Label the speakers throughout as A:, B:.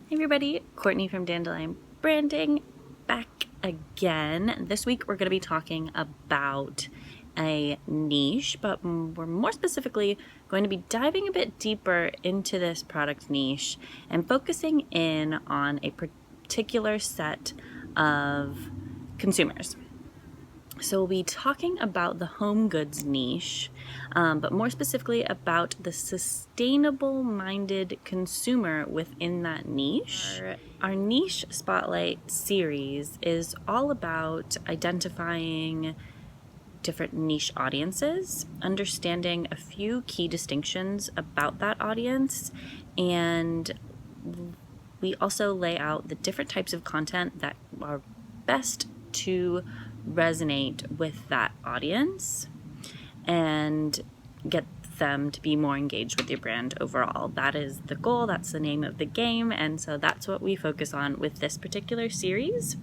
A: Hey everybody, Courtney from Dandelion Branding back again. This week we're going to be talking about a niche, but we're more specifically going to be diving a bit deeper into this product niche and focusing in on a particular set of consumers. So we'll be talking about the home goods niche, but more specifically about the sustainable-minded consumer within that niche. Our niche spotlight series is all about identifying different niche audiences, understanding a few key distinctions about that audience, and we also lay out the different types of content that are best to resonate with that audience and get them to be more engaged with your brand overall. That is the goal, that's the name of the game, and so that's what we focus on with this particular series.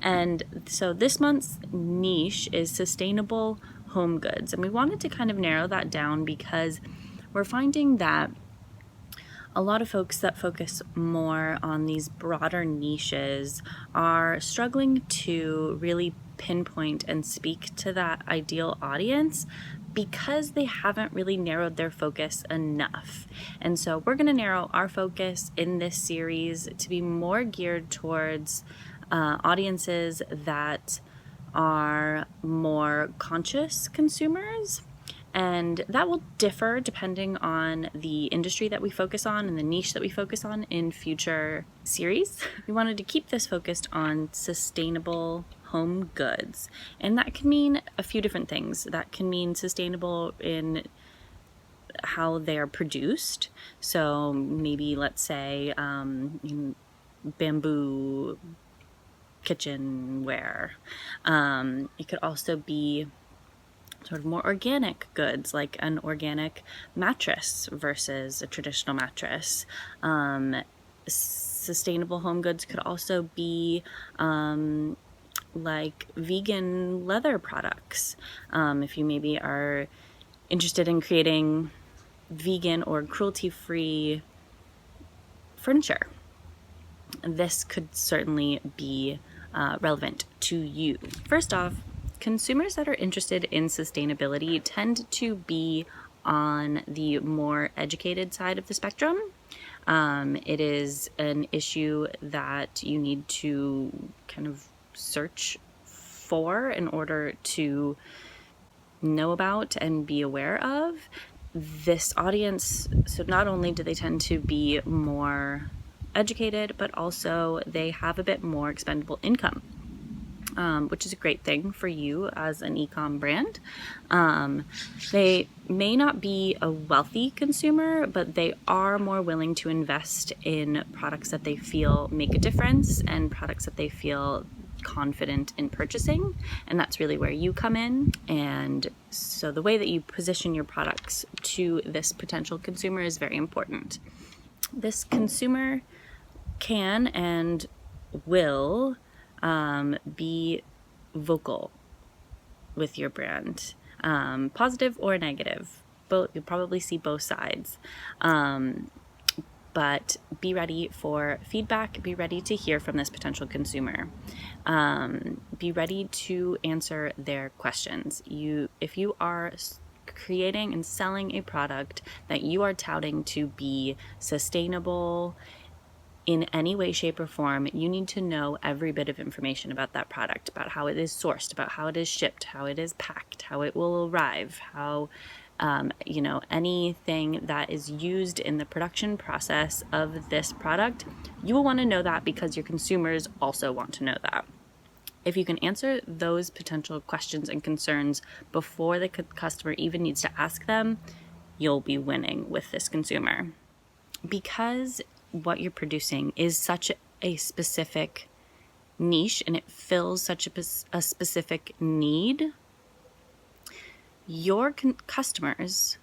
A: And so this month's niche is sustainable home goods, and we wanted to kind of narrow that down because we're finding that a lot of folks that focus more on these broader niches are struggling to really pinpoint and speak to that ideal audience because they haven't really narrowed their focus enough. And so we're going to narrow our focus in this series to be more geared towards audiences that are more conscious consumers. And that will differ depending on the industry that we focus on and the niche that we focus on in future series. We wanted to keep this focused on sustainable home goods. And that can mean a few different things. That can mean sustainable in how they are produced. So maybe let's say bamboo kitchenware. It could also be sort of more organic goods, like an organic mattress versus a traditional mattress. Sustainable home goods could also be like vegan leather products. If you maybe are interested in creating vegan or cruelty-free furniture, this could certainly be relevant to you. First off, consumers that are interested in sustainability tend to be on the more educated side of the spectrum. It is an issue that you need to kind of search for in order to know about and be aware of. This audience, so not only do they tend to be more educated, but also they have a bit more expendable income. Which is a great thing for you as an e-com brand. They may not be a wealthy consumer, but they are more willing to invest in products that they feel make a difference and products that they feel confident in purchasing. And that's really where you come in. And so the way that you position your products to this potential consumer is very important. This consumer can and will be vocal with your brand, positive or negative. Both, you'll probably see both sides. But be ready for feedback. Be ready to hear from this potential consumer. Be ready to answer their questions. If you are creating and selling a product that you are touting to be sustainable in any way, shape, or form, you need to know every bit of information about that product, about how it is sourced, about how it is shipped, how it is packed, how it will arrive, how, anything that is used in the production process of this product. You will want to know that because your consumers also want to know that. If you can answer those potential questions and concerns before the customer even needs to ask them, you'll be winning with this consumer. Because what you're producing is such a specific niche and it fills such a specific need, your customers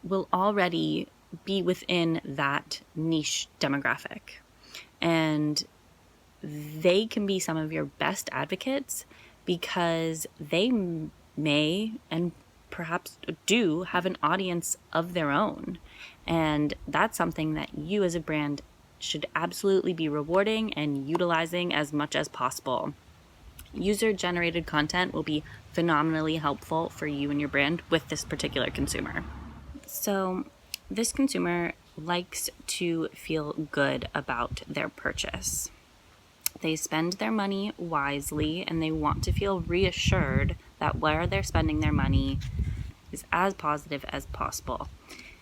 A: will already be within that niche demographic. And they can be some of your best advocates because they may and perhaps do have an audience of their own. And that's something that you as a brand should absolutely be rewarding and utilizing as much as possible. User-generated content will be phenomenally helpful for you and your brand with this particular consumer. So this consumer likes to feel good about their purchase. They spend their money wisely, and they want to feel reassured that where they're spending their money is as positive as possible.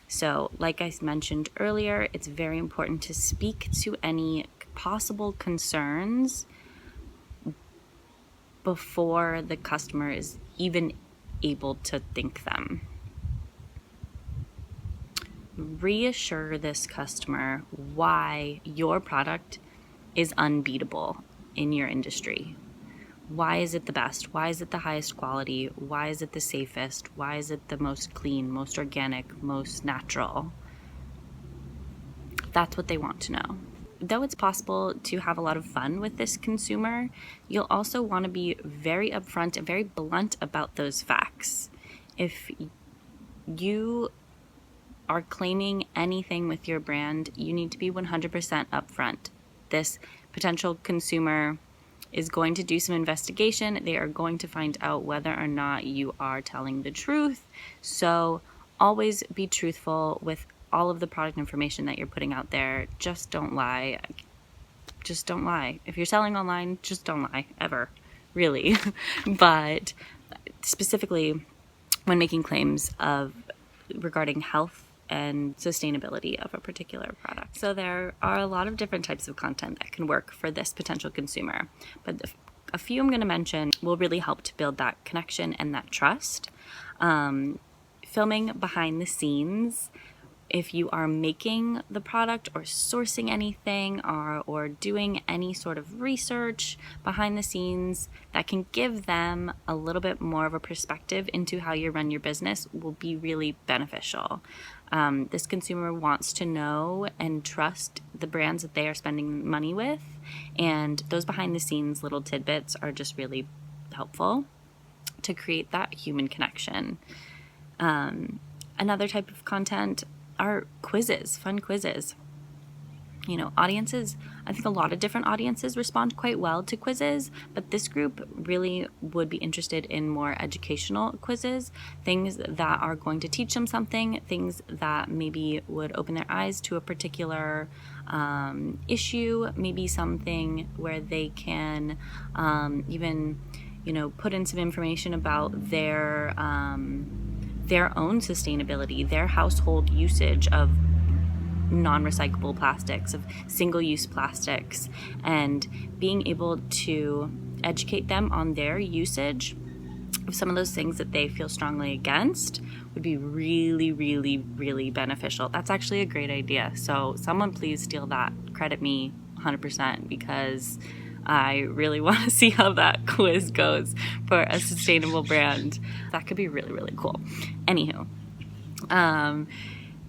A: So, like I mentioned earlier, it's very important to speak to any possible concerns before the customer is even able to think them. Reassure this customer why your product is unbeatable in your industry. Why is it the best? Why is it the highest quality? Why is it the safest? Why is it the most clean, most organic, most natural? That's what they want to know. Though it's possible to have a lot of fun with this consumer, you'll also want to be very upfront and very blunt about those facts. If you are claiming anything with your brand, you need to be 100% upfront. This potential consumer is going to do some investigation. They are going to find out whether or not you are telling the truth. So always be truthful with all of the product information that you're putting out there. Just don't lie. Just don't lie. If you're selling online, just don't lie, ever, really. But specifically when making claims regarding health and sustainability of a particular product. So there are a lot of different types of content that can work for this potential consumer, but a few I'm going to mention will really help to build that connection and that trust. Filming behind the scenes, if you are making the product or sourcing anything or doing any sort of research behind the scenes that can give them a little bit more of a perspective into how you run your business will be really beneficial. This consumer wants to know and trust the brands that they are spending money with, and those behind the scenes little tidbits are just really helpful to create that human connection. Another type of content are quizzes, fun quizzes. You know, audiences, I think a lot of different audiences respond quite well to quizzes, but this group really would be interested in more educational quizzes, things that are going to teach them something, things that maybe would open their eyes to a particular issue, maybe something where they can even, put in some information about their own sustainability, their household usage of non-recyclable plastics, of single-use plastics, and being able to educate them on their usage of some of those things that they feel strongly against would be really, really, really beneficial. That's actually a great idea. So someone please steal that. Credit me 100% because I really want to see how that quiz goes for a sustainable brand. That could be really, really cool. Anywho,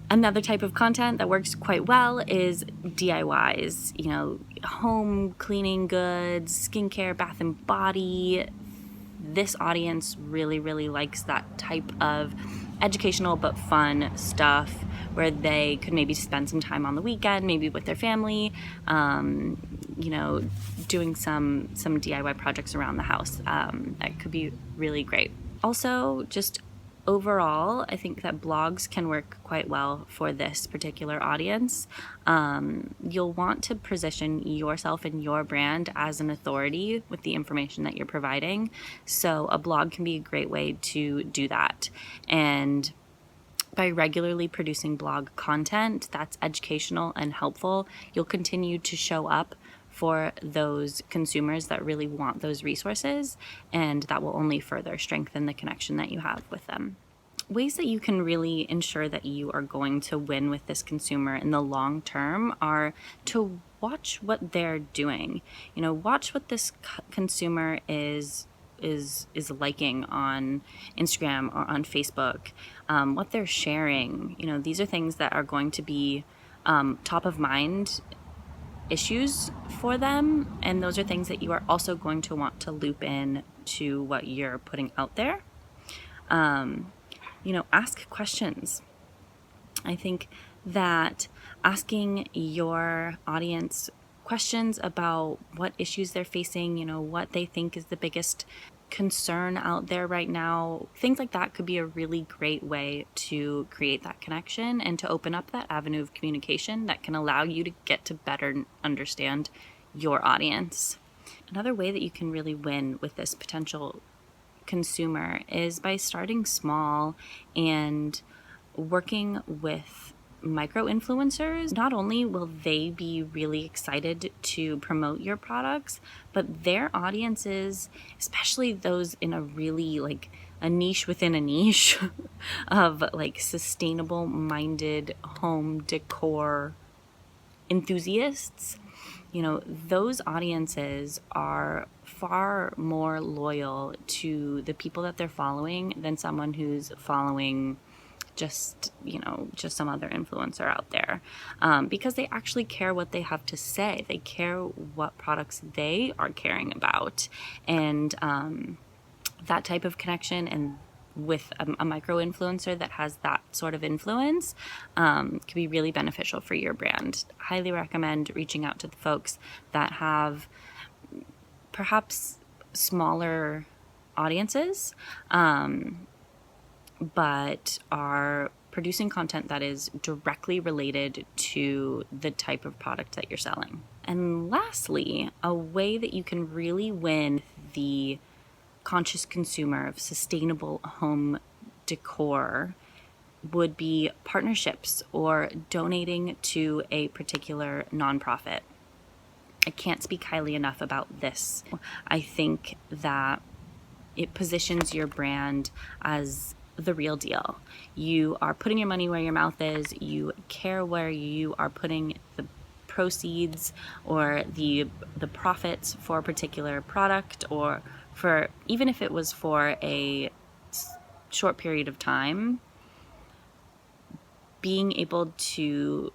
A: another type of content that works quite well is DIYs, home cleaning goods, skincare, bath and body. This audience really, really likes that type of educational but fun stuff where they could maybe spend some time on the weekend, maybe with their family, doing some DIY projects around the house. That could be really great. Also, just overall, I think that blogs can work quite well for this particular audience. You'll want to position yourself and your brand as an authority with the information that you're providing. So a blog can be a great way to do that. And by regularly producing blog content that's educational and helpful, you'll continue to show up for those consumers that really want those resources, and that will only further strengthen the connection that you have with them. Ways that you can really ensure that you are going to win with this consumer in the long term are to watch what they're doing. Watch what this consumer is liking on Instagram or on Facebook, what they're sharing. These are things that are going to be top of mind issues for them, and those are things that you are also going to want to loop in to what you're putting out there. Ask questions. I think that asking your audience questions about what issues they're facing, what they think is the biggest concern out there right now, things like that could be a really great way to create that connection and to open up that avenue of communication that can allow you to get to better understand your audience. Another way that you can really win with this potential consumer is by starting small and working with micro influencers. Not only will they be really excited to promote your products, but their audiences, especially those in a really a niche within a niche of sustainable minded home decor enthusiasts, those audiences are far more loyal to the people that they're following than someone who's following just some other influencer out there, because they actually care what they have to say. They care what products they are caring about, and that type of connection and with a micro influencer that has that sort of influence can be really beneficial for your brand. Highly recommend reaching out to the folks that have perhaps smaller audiences, but are producing content that is directly related to the type of product that you're selling. And lastly, a way that you can really win the conscious consumer of sustainable home decor would be partnerships or donating to a particular nonprofit. I can't speak highly enough about this. I think that it positions your brand as the real deal. You are putting your money where your mouth is. You care where you are putting the proceeds or the profits for a particular product, or for even if it was for a short period of time. Being able to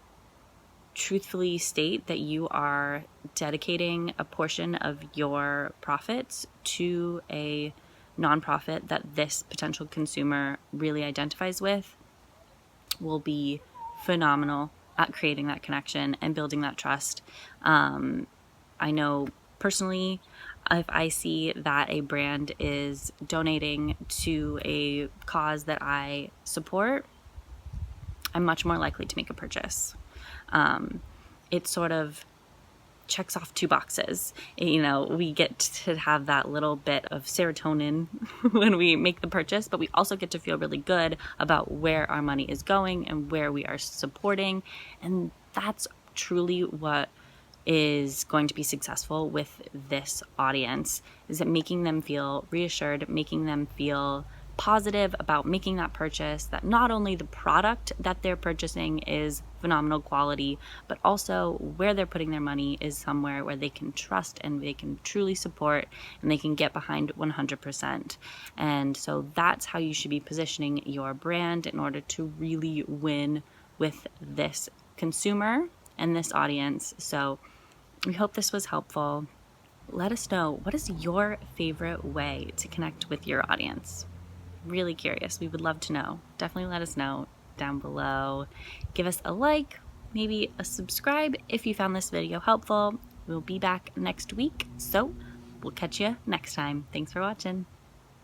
A: truthfully state that you are dedicating a portion of your profits to a nonprofit that this potential consumer really identifies with will be phenomenal at creating that connection and building that trust. I know personally, if I see that a brand is donating to a cause that I support, I'm much more likely to make a purchase. It sort of checks off two boxes. We get to have that little bit of serotonin when we make the purchase, but we also get to feel really good about where our money is going and where we are supporting. And that's truly what is going to be successful with this audience, is it making them feel reassured, making them feel positive about making that purchase, that not only the product that they're purchasing is phenomenal quality, but also where they're putting their money is somewhere where they can trust and they can truly support and they can get behind 100%. And so that's how you should be positioning your brand in order to really win with this consumer and this audience. So we hope this was helpful. Let us know, what is your favorite way to connect with your audience? Really curious. We would love to know. Definitely let us know down below. Give us a like, maybe a subscribe if you found this video helpful. We'll be back next week, so we'll catch you next time. Thanks for watching.